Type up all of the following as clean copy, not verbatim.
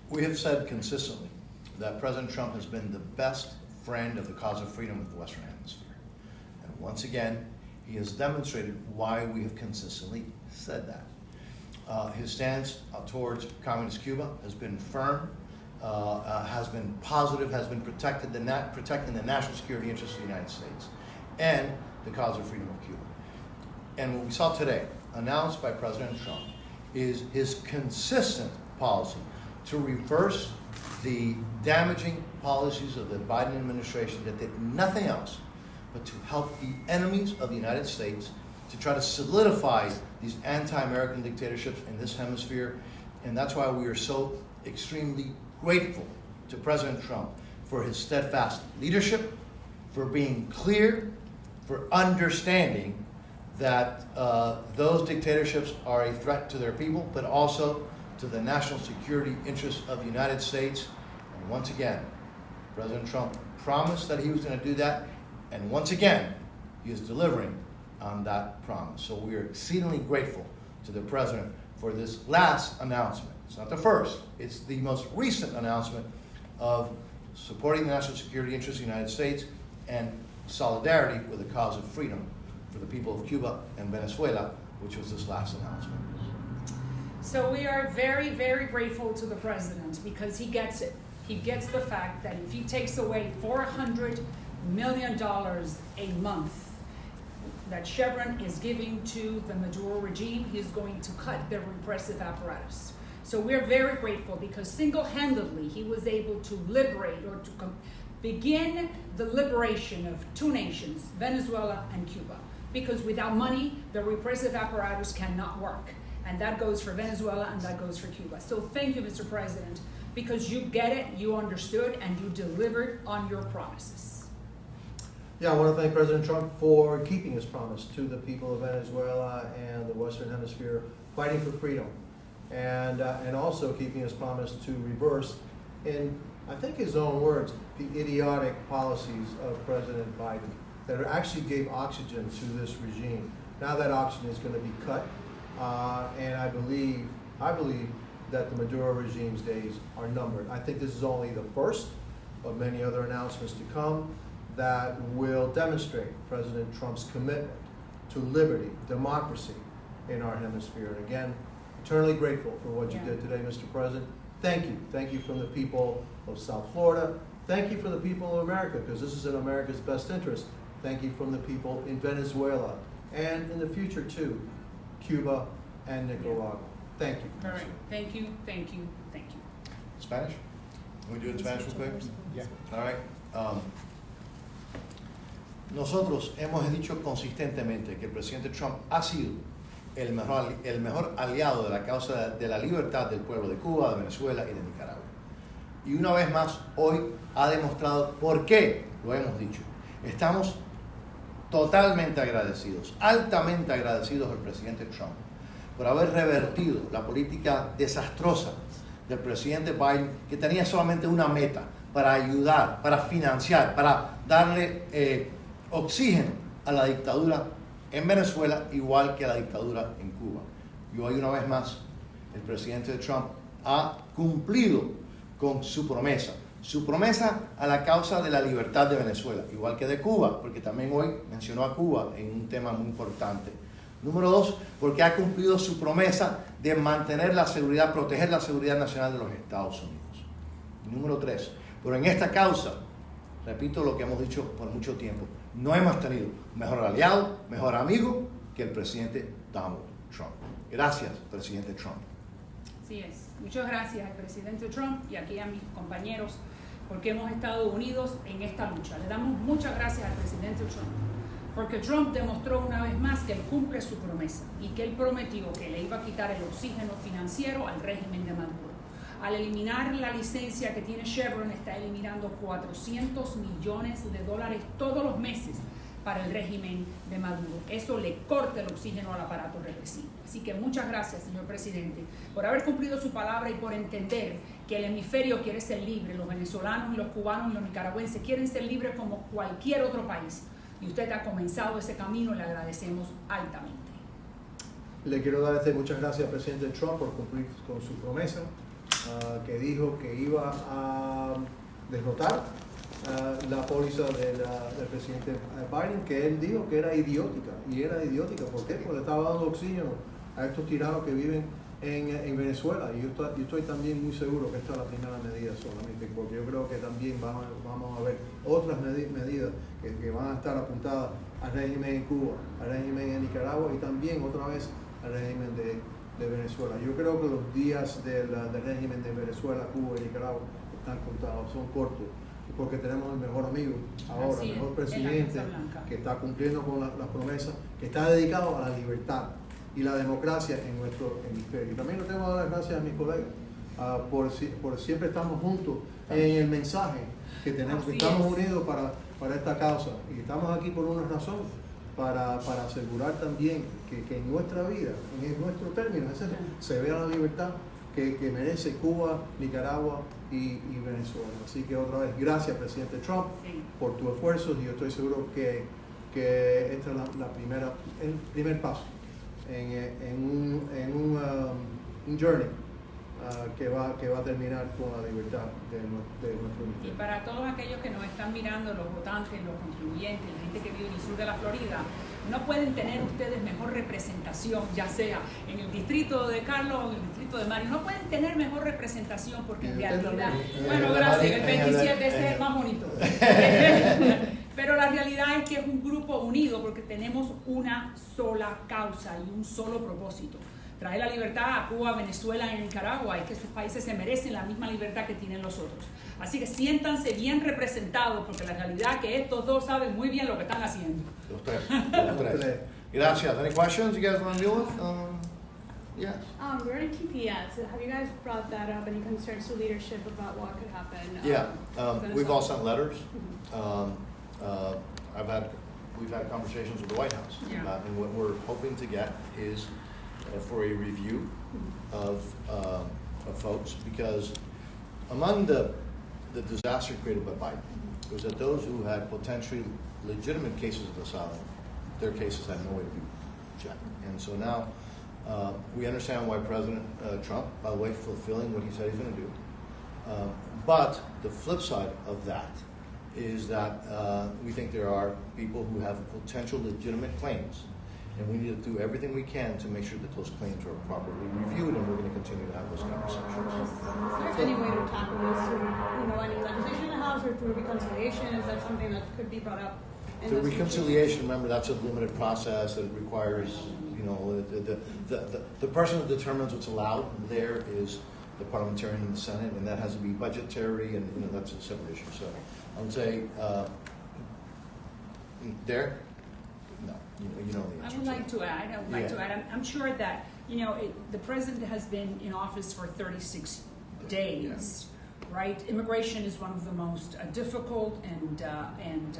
We have said consistently that President Trump has been the best friend of the cause of freedom of the Western Hemisphere. And once again, he has demonstrated why we have consistently said that. His stance towards Communist Cuba has been firm, has been positive, has been protecting the national security interests of the United States and the cause of freedom of Cuba. And what we saw today, announced by President Trump, is his consistent policy to reverse the damaging policies of the Biden administration that did nothing else but to help the enemies of the United States, to try to solidify these anti-American dictatorships in this hemisphere. And that's why we are so extremely grateful to President Trump for his steadfast leadership, for being clear, for understanding that those dictatorships are a threat to their people, but also to the national security interests of the United States. And once again, President Trump promised that he was going to do that, and once again, he is delivering on that promise. So we are exceedingly grateful to the President for this last announcement. It's not the first, it's the most recent announcement of supporting the national security interests of the United States and solidarity with the cause of freedom for the people of Cuba and Venezuela, which was this last announcement. So we are very, very grateful to the President because he gets it. He gets the fact that if he takes away $400 million a month that Chevron is giving to the Maduro regime, he's going to cut their repressive apparatus. So we're very grateful because single-handedly he was able to liberate or to begin the liberation of two nations, Venezuela and Cuba. Because without money, the repressive apparatus cannot work. And that goes for Venezuela and that goes for Cuba. So thank you, Mr. President, because you get it, you understood, and you delivered on your promises. Yeah, I want to thank President Trump for keeping his promise to the people of Venezuela and the Western Hemisphere fighting for freedom, and also keeping his promise to reverse, in I think his own words, the idiotic policies of President Biden that actually gave oxygen to this regime. Now that oxygen is going to be cut, and I believe that the Maduro regime's days are numbered. I think this is only the first of many other announcements to come that will demonstrate President Trump's commitment to liberty, democracy in our hemisphere. And again, eternally grateful for what you did today, Mr. President. Thank you. Thank you from the people of South Florida. Thank you for the people of America, because this is in America's best interest. Thank you from the people in Venezuela, and in the future too, Cuba and Nicaragua. Thank you. All right. Thank you, thank you, thank you. Spanish? Can we do it in Spanish real quick? Yeah. All right. Nosotros hemos dicho consistentemente que el presidente Trump ha sido el mejor aliado de la causa de la libertad del pueblo de Cuba, de Venezuela y de Nicaragua. Y una vez más, hoy ha demostrado por qué lo hemos dicho. Estamos totalmente agradecidos, altamente agradecidos al presidente Trump por haber revertido la política desastrosa del presidente Biden, que tenía solamente una meta: para ayudar, para financiar, para darle oxígeno a la dictadura en Venezuela, igual que a la dictadura en Cuba. Y hoy, una vez más, el presidente Trump ha cumplido con su promesa a la causa de la libertad de Venezuela, igual que de Cuba, porque también hoy mencionó a Cuba en un tema muy importante. Número 2, porque ha cumplido su promesa de mantener la seguridad, proteger la seguridad nacional de los Estados Unidos. Y número 3, pero en esta causa, repito lo que hemos dicho por mucho tiempo, no hemos tenido mejor aliado, mejor amigo que el presidente Donald Trump. Gracias, presidente Trump. Así es. Muchas gracias al presidente Trump y aquí a mis compañeros, porque hemos estado unidos en esta lucha. Le damos muchas gracias al presidente Trump, porque Trump demostró una vez más que él cumple su promesa y que él prometió que le iba a quitar el oxígeno financiero al régimen de Maduro. Al eliminar la licencia que tiene Chevron, está eliminando $400 millones todos los meses para el régimen de Maduro. Eso le corta el oxígeno al aparato represivo. Así que muchas gracias, señor presidente, por haber cumplido su palabra y por entender que el hemisferio quiere ser libre. Los venezolanos y los cubanos y los nicaragüenses quieren ser libres como cualquier otro país. Y usted ha comenzado ese camino y le agradecemos altamente. Le quiero dar muchas gracias al presidente Trump por cumplir con su promesa. que dijo que iba a derrotar la póliza del presidente Biden, que él dijo que era idiótica. Y era idiótica, ¿por qué? Porque le estaba dando oxígeno a estos tiranos que viven en Venezuela. Y yo estoy también muy seguro que esta es la primera medida solamente, porque yo creo que también vamos a ver otras medidas que van a estar apuntadas al régimen en Cuba, al régimen en Nicaragua y también otra vez al régimen de Venezuela. Yo creo que los días del régimen de Venezuela, Cuba y Nicaragua están contados, son cortos, porque tenemos el mejor amigo ahora, el mejor presidente que está cumpliendo con las promesas, que está dedicado a la libertad y la democracia en nuestro hemisferio. Y también le tengo que dar las gracias a mis colegas por siempre estamos juntos en el mensaje que tenemos, que estamos unidos para esta causa. Y estamos aquí por una razón, para asegurar también que en nuestra vida, en nuestro término, se vea la libertad que merece Cuba, Nicaragua y Venezuela. Así que otra vez, gracias presidente Trump por tus esfuerzos, y yo estoy seguro que esta es el primer paso en un journey que va a terminar con la libertad de nuestro Y hemisferio. para todos aquellos que nos están mirando, los votantes, los contribuyentes, la gente que vive en el sur de la Florida, no pueden tener ustedes mejor representación, ya sea en el distrito de Carlos o en el distrito de Mario, no pueden tener mejor representación porque en realidad, bueno, gracias, el 27 ese es el más bonito. Pero la realidad es que es un grupo unido porque tenemos una sola causa y un solo propósito: traer la libertad a Cuba, Venezuela y Nicaragua, y que estos países se merecen la misma libertad que tienen los otros. Así que siéntanse bien representados, porque la realidad es que estos dos saben muy bien lo que están haciendo. Los tres. Gracias. Any questions you guys want to deal with? Yes. We're in TPS. Have you guys brought that up? Any concerns to leadership about what could happen? Yeah. We've all Venezuela? sent letters. We've had conversations with the White House, and what we're hoping to get is for a review of folks, because among the disaster created by Biden was that those who had potentially legitimate cases of asylum, their cases had no way to be checked. And so now we understand why President Trump, by the way, fulfilling what he said he's going to do. But the flip side of that is that we think there are people who have potential legitimate claims, and we need to do everything we can to make sure that those claims are properly reviewed, and we're going to continue to have those conversations. Is there any way to tackle this through, any legislation in the House or through reconciliation? Is that something that could be brought up? The reconciliation, remember, that's a limited process that requires, the person who determines what's allowed there is the parliamentarian in the Senate, and that has to be budgetary, and that's a separate issue. So I would say, there, no, you know the answer. I would like to add, I'm sure that, the president has been in office for 36 days, right? Immigration is one of the most difficult and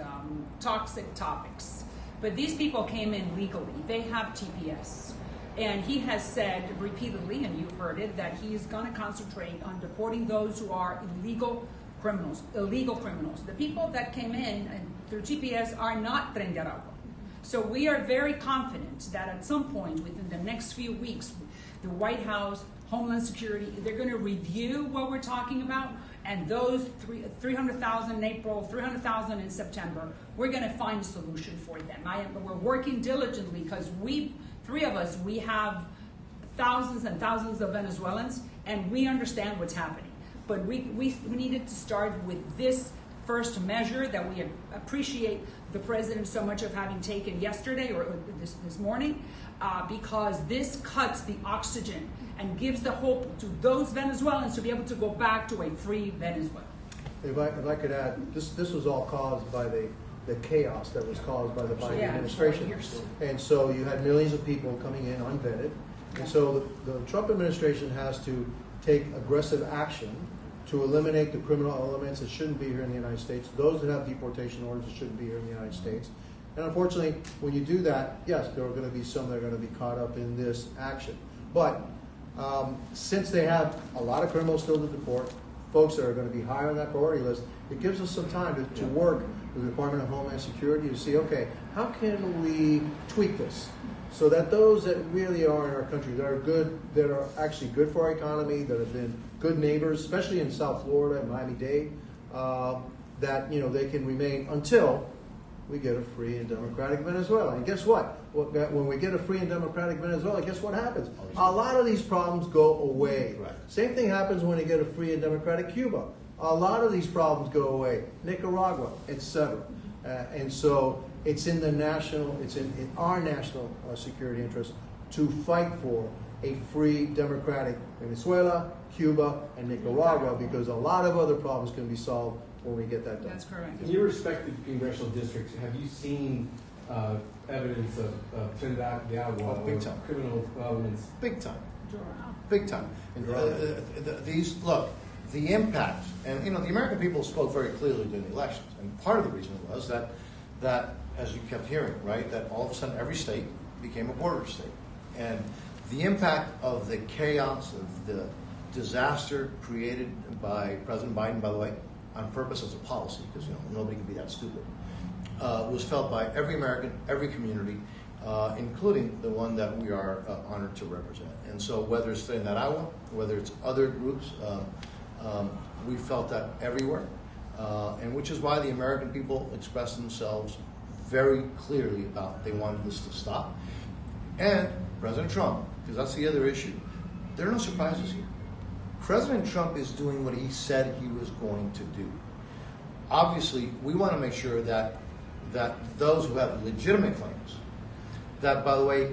toxic topics. But these people came in legally. They have TPS. And he has said repeatedly, and you've heard it, that he is going to concentrate on deporting those who are illegal criminals. The people that came in through TPS are not Tren de Aragua. So we are very confident that at some point within the next few weeks, the White House, Homeland Security, they're going to review what we're talking about, and those 300,000 in April, 300,000 in September, we're going to find a solution for them. We're working diligently because three of us, we have thousands and thousands of Venezuelans, and we understand what's happening. But we needed to start with this first measure that we appreciate the president so much of having taken yesterday or this morning, because this cuts the oxygen and gives the hope to those Venezuelans to be able to go back to a free Venezuela. If I could add, this was all caused by the chaos that was caused by the Biden administration. And so you had millions of people coming in unvetted. And so the Trump administration has to take aggressive action to eliminate the criminal elements that shouldn't be here in the United States, those that have deportation orders that shouldn't be here in the United States. And unfortunately, when you do that, yes, there are going to be some that are going to be caught up in this action. But since they have a lot of criminals still to deport, folks that are going to be higher on that priority list, it gives us some time to work with the Department of Homeland Security to see, okay, how can we tweak this? so that those that really are in our country, that are good, that are actually good for our economy, that have been good neighbors, especially in South Florida and Miami-Dade, that they can remain until we get a free and democratic Venezuela. And guess what? When we get a free and democratic Venezuela, guess what happens? A lot of these problems go away. Right. Same thing happens when you get a free and democratic Cuba. A lot of these problems go away. Nicaragua, etc. And so it's in our national security interest to fight for a free democratic Venezuela, Cuba, and Nicaragua, because a lot of other problems can be solved when we get that done. That's correct. In your respective congressional districts, have you seen evidence of Trinidad Oh, big time. or criminal elements? Big time. Big time. The impact, and the American people spoke very clearly during the elections, and part of the reason was that as you kept hearing, right, that all of a sudden every state became a border state, and the impact of the chaos, of the disaster created by President Biden, by the way, on purpose as a policy, because nobody can be that stupid, was felt by every American, every community, including the one that we are honored to represent. And so whether it's Trinidad, whether it's other groups, we felt that everywhere, and which is why the American people expressed themselves very clearly about they wanted this to stop. And President Trump, because that's the other issue, there are no surprises here. President Trump is doing what he said he was going to do. Obviously, we want to make sure that those who have legitimate claims, that, by the way,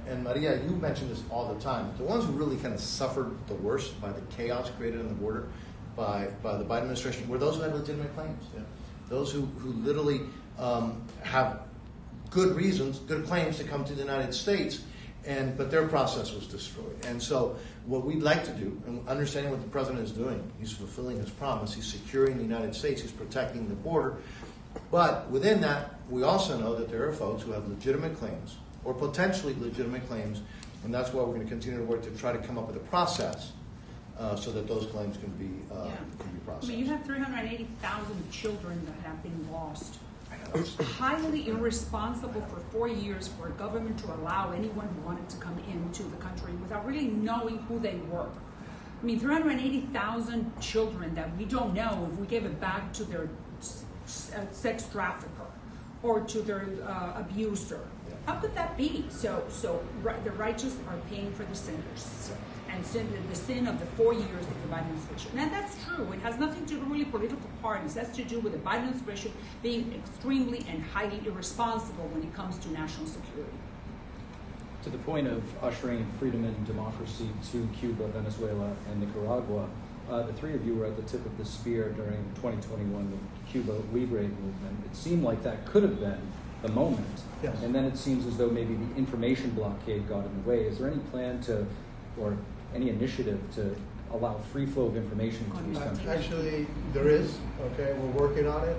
and Maria, you mention this all the time, the ones who really kind of suffered the worst by the chaos created on the border by the Biden administration were those who had legitimate claims. Yeah. Those who literally have good reasons, good claims to come to the United States, but their process was destroyed. And so what we'd like to do, and understanding what the president is doing, he's fulfilling his promise, he's securing the United States, he's protecting the border. But within that, we also know that there are folks who have legitimate claims, or potentially legitimate claims, and that's why we're going to continue to work to try to come up with a process so that those claims can be processed. I mean, you have 380,000 children that have been lost. It's highly irresponsible for 4 years for a government to allow anyone who wanted to come into the country without really knowing who they were. I mean, 380,000 children that we don't know if we gave it back to their sex trafficker or to their abuser. How could that be? So the righteous are paying for the sinners. And the sin of the 4 years of the Biden administration. And that's true. It has nothing to do really with political parties. It has to do with the Biden administration being extremely and highly irresponsible when it comes to national security. To the point of ushering freedom and democracy to Cuba, Venezuela, and Nicaragua, the three of you were at the tip of the spear during 2021, the Cuba Libre movement. It seemed like that could have been the moment. Yes. And then it seems as though maybe the information blockade got in the way. Is there any plan or any initiative to allow free flow of information to these countries? Actually, there is. Okay, we're working on it.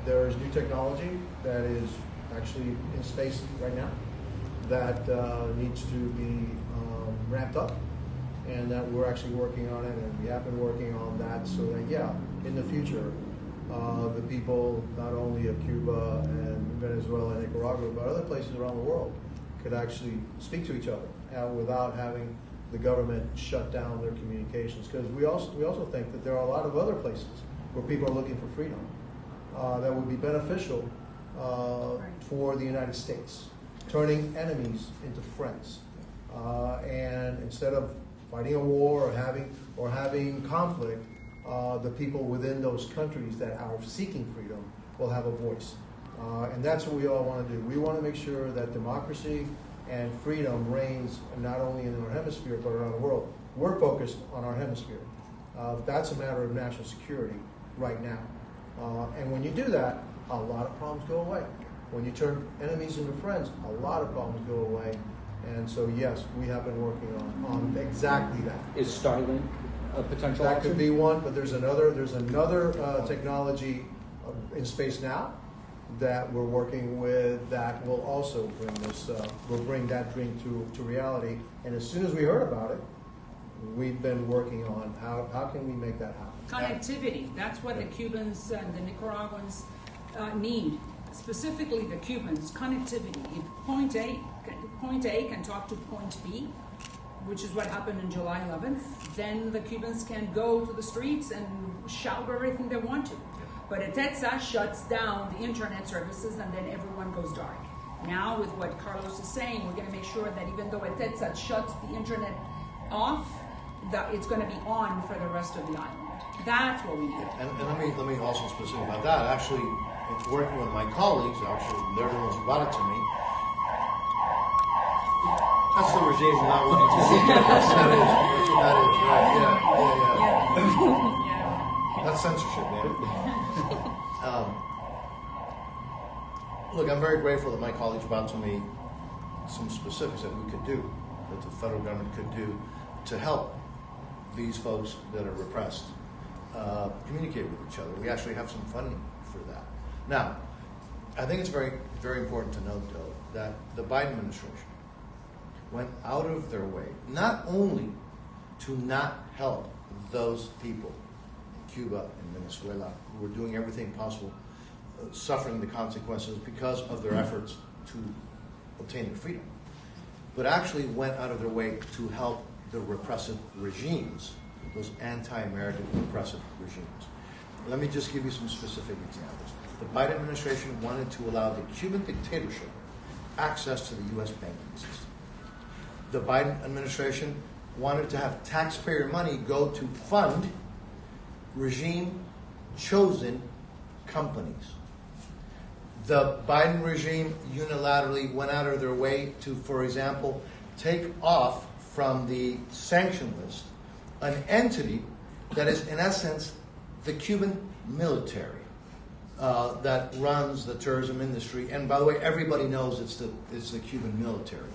There is new technology that is actually in space right now that needs to be ramped up, and that we're actually working on it, and we have been working on that so that, in the future, the people not only of Cuba and Venezuela and Nicaragua, but other places around the world could actually speak to each other without having the government shut down their communications. Because we also think that there are a lot of other places where people are looking for freedom that would be beneficial for the United States, turning enemies into friends. And instead of fighting a war or having conflict, the people within those countries that are seeking freedom will have a voice. And that's what we all want to do. We want to make sure that democracy and freedom reigns not only in our hemisphere but around the world. We're focused on our hemisphere. That's a matter of national security right now. And when you do that, a lot of problems go away. When you turn enemies into friends, a lot of problems go away. And so, yes, we have been working on exactly that. Is Starlink a potential That option? could be one, but there's another technology in space now that we're working with that will also bring this, will bring that dream to reality. And as soon as we heard about it, we've been working on how can we make that happen. Connectivity, that's what the Cubans and the Nicaraguans need. specifically the Cubans, connectivity. If point A can talk to point B, which is what happened on July 11th, then the Cubans can go to the streets and shout everything they want to. But ETETSA shuts down the internet services and then everyone goes dark. Now with what Carlos is saying, we're going to make sure that even though ETETSA shuts the internet off, that it's going to be on for the rest of the island. That's what we need. And let me also specific about that. Actually, working with my colleagues, actually, they're the ones who brought it to me. That's the regime not wanting to see that. That's what that is, right? Yeah. That's censorship, man. Look, I'm very grateful that my colleagues brought to me some specifics that we could do, that the federal government could do to help these folks that are repressed communicate with each other. We actually have some funding for that. Now, I think it's very, very important to note, though, that the Biden administration went out of their way not only to not help those people in Cuba and Venezuela who were doing everything possible, suffering the consequences because of their efforts to obtain their freedom, but actually went out of their way to help the repressive regimes, those anti-American repressive regimes. Let me just give you some specific examples. The Biden administration wanted to allow the Cuban dictatorship access to the U.S. banking system. The Biden administration wanted to have taxpayer money go to fund regime-chosen companies. The Biden regime unilaterally went out of their way to, for example, take off from the sanction list an entity that is, in essence, the Cuban military that runs the tourism industry. And by the way, everybody knows it's the Cuban military.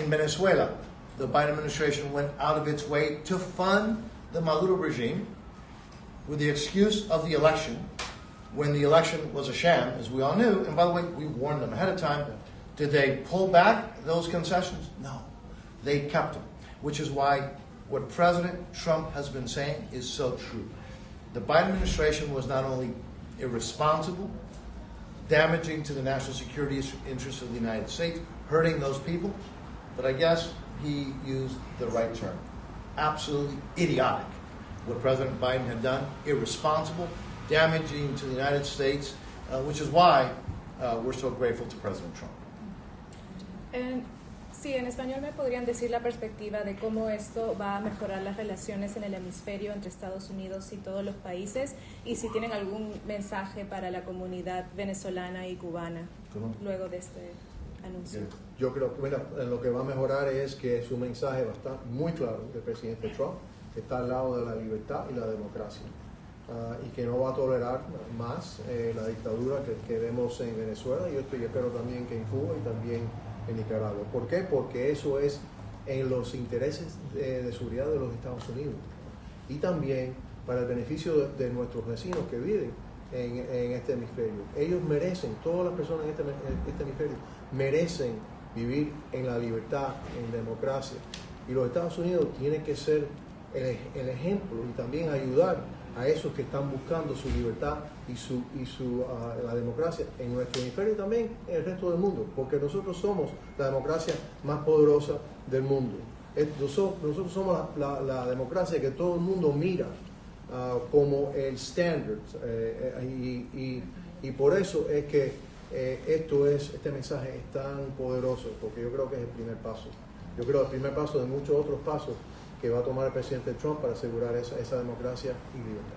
In Venezuela, the Biden administration went out of its way to fund the Maduro regime with the excuse of the election, when the election was a sham, as we all knew. And by the way, we warned them ahead of time. Did they pull back those concessions? No. They kept them, which is why what President Trump has been saying is so true. The Biden administration was not only irresponsible, damaging to the national security interests of the United States, hurting those people, but I guess he used the right term. Absolutely idiotic what President Biden had done, irresponsible, damaging to the United States, which is why we're so grateful to President Trump. Sí, en español me podrían decir la perspectiva de cómo esto va a mejorar las relaciones en el hemisferio entre Estados Unidos y todos los países, y si tienen algún mensaje para la comunidad venezolana y cubana luego de este anuncio. Yo creo que lo que va a mejorar es que su mensaje va a estar muy claro del presidente Trump, que está al lado de la libertad y la democracia, y que no va a tolerar más la dictadura que vemos en Venezuela, y yo espero también que en Cuba y también en Nicaragua. ¿Por qué? Porque eso es en los intereses de seguridad de los Estados Unidos y también para el beneficio de nuestros vecinos que viven en este hemisferio. Ellos merecen, todas las personas en este hemisferio merecen vivir en la libertad, en democracia, y los Estados Unidos tienen que ser el ejemplo y también ayudar a esos que están buscando su libertad y la democracia en nuestro hemisferio y también en el resto del mundo, porque nosotros somos la democracia más poderosa del mundo. Nosotros somos la democracia que todo el mundo mira como el standard, y por eso es que este mensaje es tan poderoso, porque yo creo que es el primer paso. Yo creo el primer paso de muchos otros pasos que va a tomar el presidente Trump para asegurar esa democracia y libertad.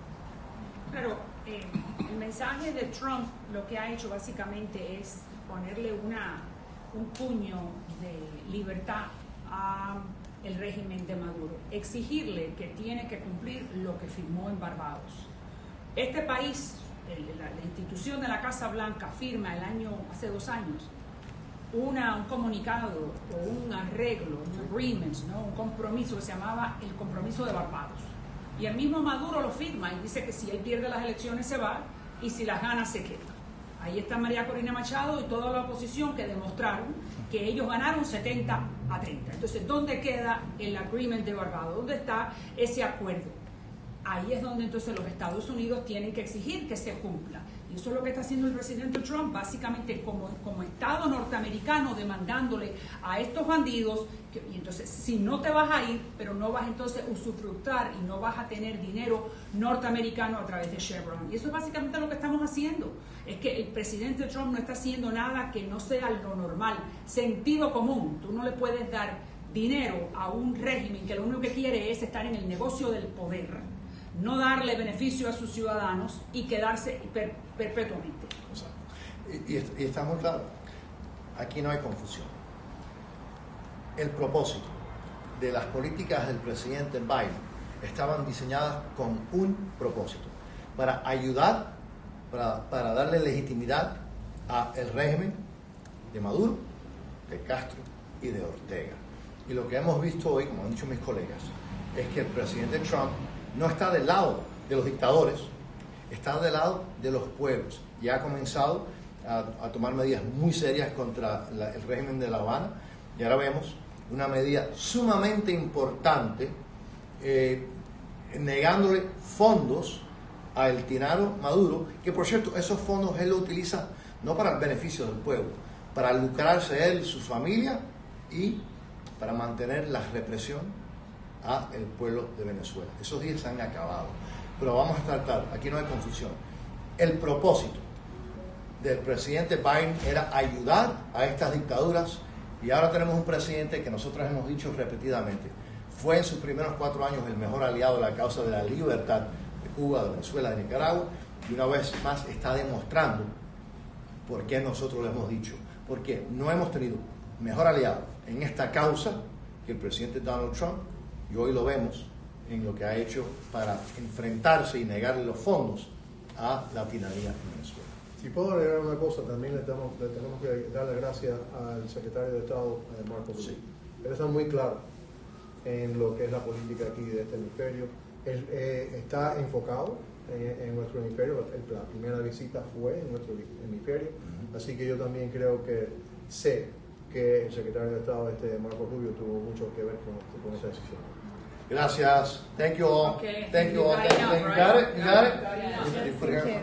Claro, el mensaje de Trump lo que ha hecho básicamente es ponerle un puño de libertad al régimen de Maduro, exigirle que tiene que cumplir lo que firmó en Barbados. Este país, la institución de la Casa Blanca firma hace 2 años, un comunicado o un arreglo, un agreement, ¿no? Un compromiso que se llamaba el compromiso de Barbados. Y el mismo Maduro lo firma y dice que si él pierde las elecciones se va y si las gana se queda. Ahí está María Corina Machado y toda la oposición que demostraron que ellos ganaron 70-30. Entonces, ¿dónde queda el agreement de Barbados? ¿Dónde está ese acuerdo? Ahí es donde entonces los Estados Unidos tienen que exigir que se cumpla. Y eso es lo que está haciendo el presidente Trump, básicamente como Estado norteamericano, demandándole a estos bandidos, y entonces si no te vas a ir, pero no vas entonces a usufructar y no vas a tener dinero norteamericano a través de Chevron. Y eso es básicamente lo que estamos haciendo. Es que el presidente Trump no está haciendo nada que no sea lo normal, sentido común. Tú no le puedes dar dinero a un régimen que lo único que quiere es estar en el negocio del poder, no darle beneficio a sus ciudadanos y quedarse perpetuamente. Y está muy claro, aquí no hay confusión. El propósito de las políticas del presidente Biden estaban diseñadas con un propósito, para ayudar, para darle legitimidad al régimen de Maduro, de Castro y de Ortega. Y lo que hemos visto hoy, como han dicho mis colegas, es que el presidente Trump no está del lado de los dictadores, está del lado de los pueblos. Y ha comenzado a tomar medidas muy serias contra el régimen de La Habana. Y ahora vemos una medida sumamente importante, negándole fondos al tirano Maduro, que por cierto, esos fondos él los utiliza no para el beneficio del pueblo, para lucrarse él, su familia y para mantener la represión al pueblo de Venezuela. Esos días se han acabado. Pero vamos a estar claros, aquí no hay confusión. El propósito del presidente Biden era ayudar a estas dictaduras, y ahora tenemos un presidente que nosotros hemos dicho repetidamente, fue en sus primeros 4 años el mejor aliado de la causa de la libertad de Cuba, de Venezuela, de Nicaragua, y una vez más está demostrando por qué nosotros lo hemos dicho, porque no hemos tenido mejor aliado en esta causa que el presidente Donald Trump, y hoy lo vemos en lo que ha hecho para enfrentarse y negarle los fondos a la tiranía en Venezuela. Si puedo agregar una cosa, también le tenemos que dar las gracias al secretario de Estado, Marco Rubio. Sí. Él está muy claro en lo que es la política aquí de este hemisferio. Él está enfocado en nuestro hemisferio. La primera visita fue en nuestro hemisferio. Así que yo también creo que sé que el secretario de Estado, Marco Rubio, tuvo mucho que ver con esa decisión. Gracias. Thank you all. Okay. Thank you all. Got it now, You right? got it? You got it? Got it now. You put it here.